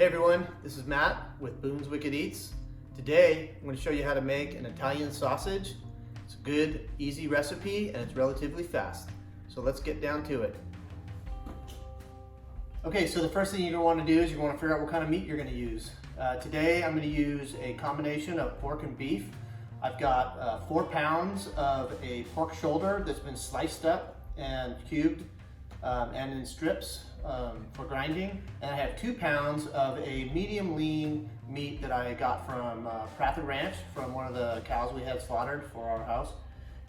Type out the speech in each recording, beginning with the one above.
everyone, this is Matt with Boone's Wicked Eats. Today I'm going to show you how to make an Italian sausage. It's a good, easy recipe and it's relatively fast. So let's get down to it. Okay, so the first thing you're going to want to do is you're going to figure out what kind of meat you're going to use. Today I'm going to use a combination of pork and beef. I've got 4 pounds of a pork shoulder that's been sliced up and cubed and in strips for grinding, and I have 2 pounds of a medium lean meat that I got from Prather Ranch, from one of the cows we had slaughtered for our house.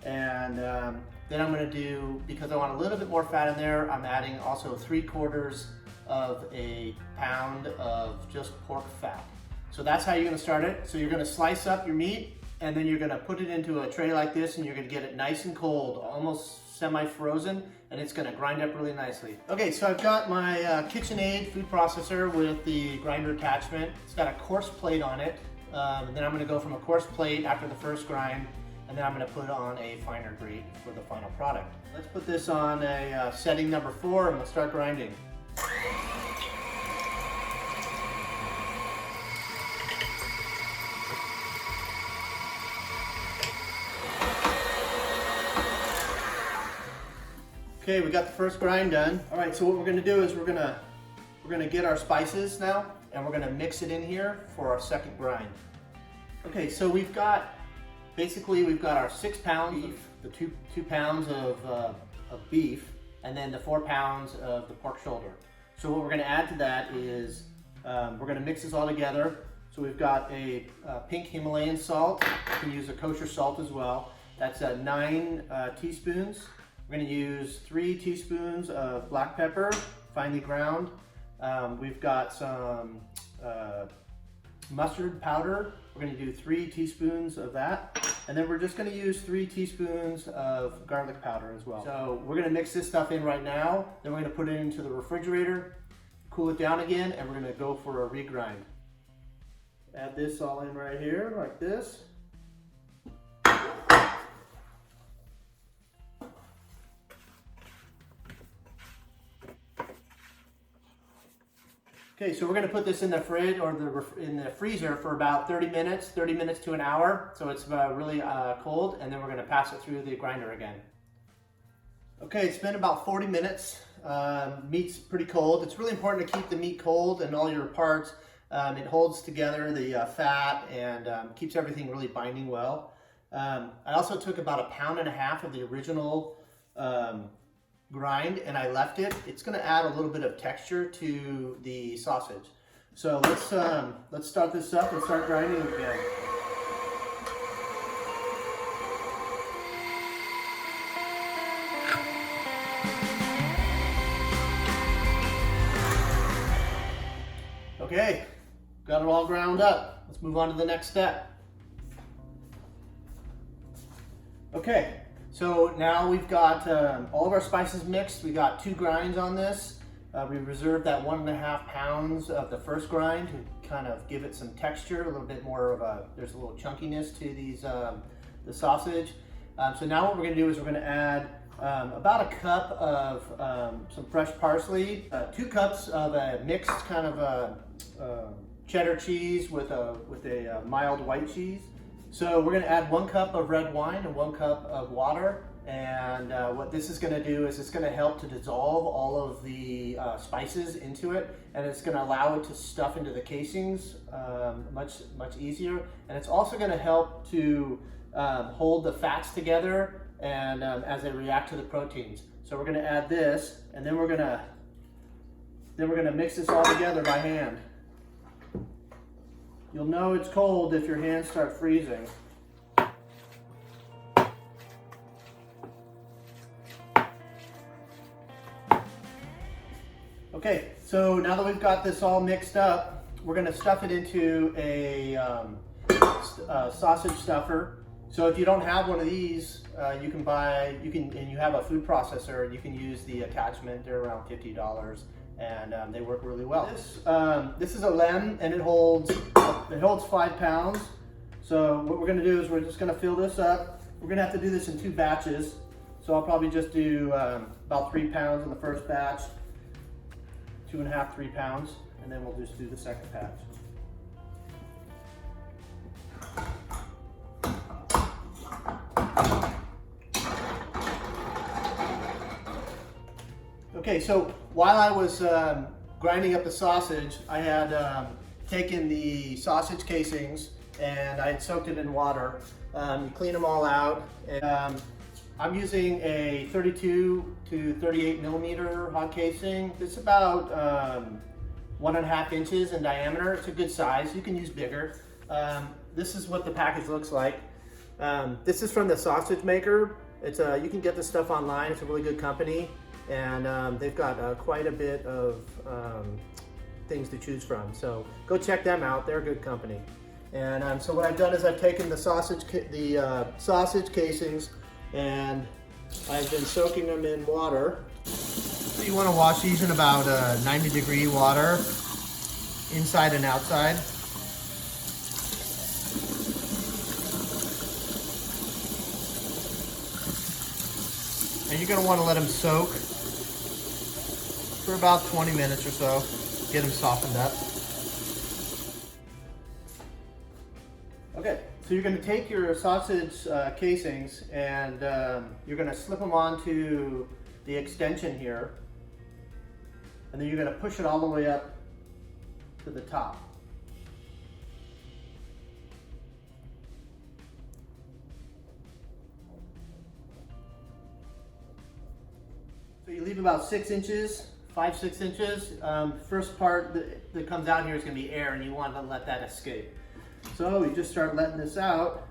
And then I'm going to do, because I want a little bit more fat in there, I'm adding also 3/4 of a pound of just pork fat. So that's how you're going to start it. So you're going to slice up your meat, and then you're going to put it into a tray like this, and you're going to get it nice and cold, almost semi-frozen, and it's going to grind up really nicely. Okay, so I've got my KitchenAid food processor with the grinder attachment. It's got a coarse plate on it. And then I'm going to go from a coarse plate after the first grind, and then I'm going to put on a finer grate for the final product. Let's put this on a setting number 4, and we'll start grinding. Okay, we got the first grind done. All right, so what we're gonna do is we're gonna get our spices now, and we're gonna mix it in here for our second grind. Okay, so we've got our 6 pounds beef, the two pounds of beef, and then the 4 pounds of the pork shoulder. So what we're gonna add to that is we're gonna mix this all together. So we've got a pink Himalayan salt. You can use a kosher salt as well. That's 9 teaspoons. We're going to use 3 teaspoons of black pepper, finely ground. We've got some mustard powder. We're going to do 3 teaspoons of that. And then we're just going to use 3 teaspoons of garlic powder as well. So we're going to mix this stuff in right now. Then we're going to put it into the refrigerator, cool it down again, and we're going to go for a regrind. Add this all in right here, like this. Okay, so we're going to put this in the fridge or in the freezer for about 30 minutes to an hour, so it's really cold, and then we're going to pass it through the grinder again. Okay, it's been about 40 minutes. Meat's pretty cold. It's really important to keep the meat cold and all your parts. It holds together the fat and keeps everything really binding well. I also took about 1.5 pounds of the original grind, and I left it. It's going to add a little bit of texture to the sausage. So let's start this up and start grinding again. Okay, got it all ground up. Let's move on to the next step. Okay. So now we've got all of our spices mixed. We got 2 grinds on this. We reserved that 1.5 pounds of the first grind to kind of give it some texture, a little bit more of there's a little chunkiness to these the sausage. So now what we're going to do is we're going to add about 1 cup of some fresh parsley, 2 cups of a mixed kind of cheddar cheese with a mild white cheese. So we're going to add 1 cup of red wine and 1 cup of water, and what this is going to do is it's going to help to dissolve all of the spices into it, and it's going to allow it to stuff into the casings much easier, and it's also going to help to hold the fats together and as they react to the proteins. So we're going to add this, and then we're going to mix this all together by hand. You'll know it's cold if your hands start freezing. Okay, so now that we've got this all mixed up, we're going to stuff it into a sausage stuffer. So if you don't have one of these, and you have a food processor, you can use the attachment. They're around $50. And they work really well. This is a lem, and it holds 5 pounds. So what we're going to do is we're just going to fill this up. We're going to have to do this in 2 batches. So I'll probably just do about 3 pounds in the first batch, 2.5, 3 pounds. and then we'll just do the second patch. Okay, so while I was grinding up the sausage, I had taken the sausage casings and I had soaked it in water. You clean them all out. And, I'm using a 32 to 38 millimeter hog casing. It's about 1.5 inches in diameter. It's a good size. You can use bigger. This is what the package looks like. This is from the sausage maker. It's you can get this stuff online. It's a really good company, and they've got quite a bit of things to choose from. So go check them out. They're a good company. And so what I've done is I've taken the sausage casings and I've been soaking them in water. So you want to wash these in about 90-degree water, inside and outside. And you're going to want to let them soak for about 20 minutes or so, get them softened up. Okay, so you're going to take your sausage casings and you're going to slip them onto the extension here, and then you're going to push it all the way up to the top. So you leave about 6 inches, 5-6 inches. First part that comes out here is going to be air, and you want to let that escape. So you just start letting this out.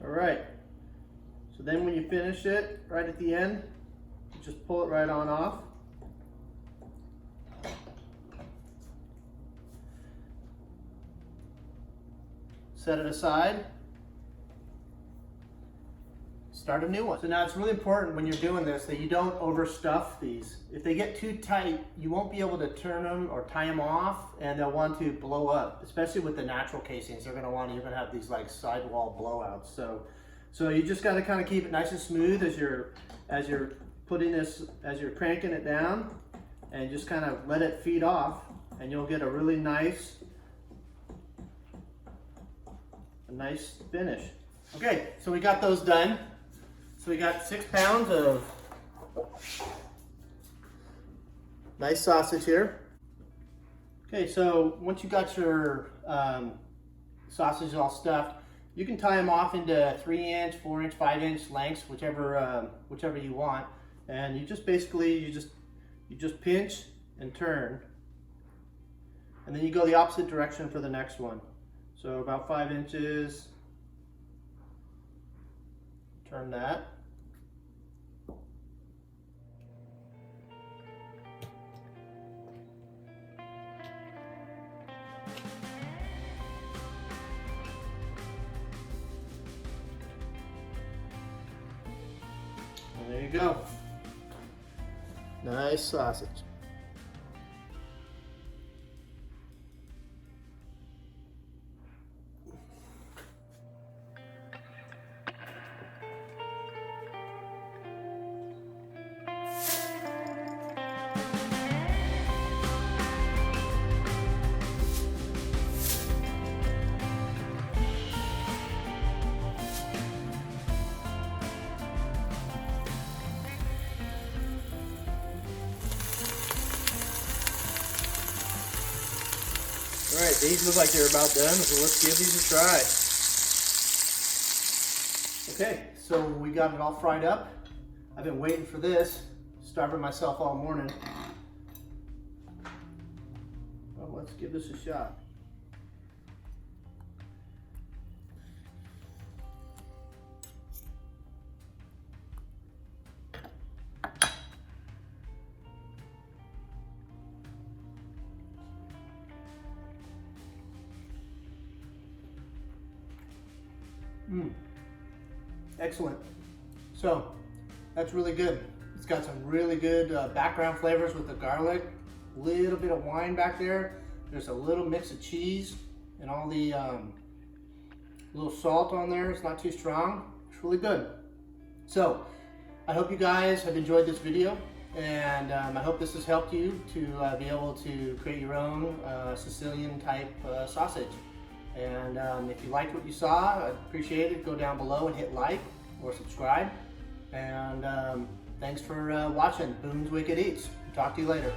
All right. So then when you finish it, right at the end, you just pull it right on off. Set it aside, start a new one. So now it's really important when you're doing this that you don't overstuff these. If they get too tight, you won't be able to turn them or tie them off, and they'll want to blow up, especially with the natural casings. You're gonna have these like sidewall blowouts. So you just gotta kind of keep it nice and smooth as you're putting this, as you're cranking it down, and just kind of let it feed off, and you'll get a really nice finish. Okay, so we got those done. So we got 6 pounds of nice sausage here. Okay, so once you got your sausage all stuffed, you can tie them off into 3-inch, 4-inch, 5-inch lengths, whichever you want. And you just basically you just pinch and turn, and then you go the opposite direction for the next one. So about 5 inches, turn that. And there you go. Nice sausage. All right, these look like they're about done, so let's give these a try. Okay, so we got it all fried up. I've been waiting for this, starving myself all morning. Well, let's give this a shot. Excellent. So that's really good. It's got some really good background flavors with the garlic, a little bit of wine back there. There's a little mix of cheese and all the little salt on there. It's not too strong. It's really good. So I hope you guys have enjoyed this video, and I hope this has helped you to be able to create your own Sicilian type sausage. And if you liked what you saw, I'd appreciate it. Go down below and hit like or subscribe. And thanks for watching Boone's Wicked Eats. Talk to you later.